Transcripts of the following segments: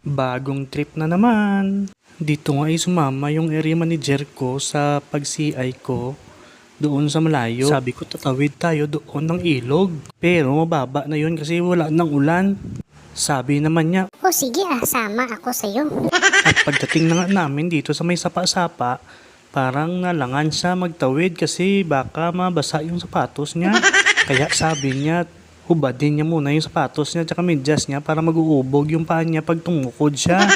Bagong trip na naman. Dito nga ay sumama yung area manager ko sa pag-CI ko doon sa malayo. Sabi ko tatawid tayo doon ng ilog. Pero mababa na yun kasi wala nang ulan. Sabi naman niya, O sige sama ako sa'yo. at pagdating na nga namin dito sa may sapa-sapa, parang nalangan siya magtawid kasi baka mabasa yung sapatos niya. Kaya sabi niya, hubadin niya muna yung sapatos niya at medyas niya para mag-uubog yung paa niya pag tumukod siya.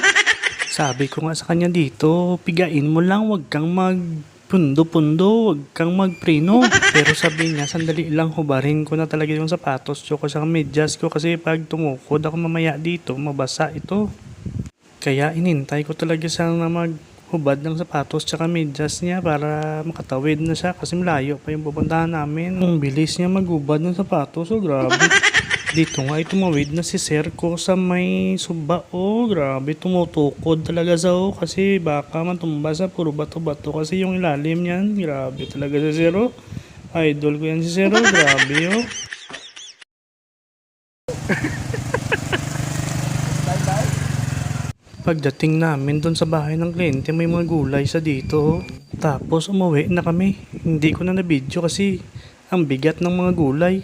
Sabi ko nga sa kanya dito, pigain mo lang, wag kang magpundo-pundo, wag kang magpreno. Pero sabi niya, sandali lang, hubarin ko na talaga yung sapatos ko sa medyas ko kasi pag tumukod ako mamaya dito, mabasa ito. Kaya inintay ko talaga siya na maghubad ng sapatos tsaka medyas niya para makatawid na siya kasi malayo pa yung pupuntahan namin. Ang bilis niya maghubad ng sapatos, oh grabe. Dito nga ay tumawid na si sir ko sa may suba, oh grabe, tumutukod talaga sa kasi baka matumba sa puro bato-bato kasi yung ilalim niyan, grabe talaga si sir, oh. Idol ko yan si sir, oh, grabe, oh. Pagdating namin doon sa bahay ng kliyente, may mga gulay sa dito. Tapos umuwi na kami. Hindi ko na na-video kasi ang bigat ng mga gulay.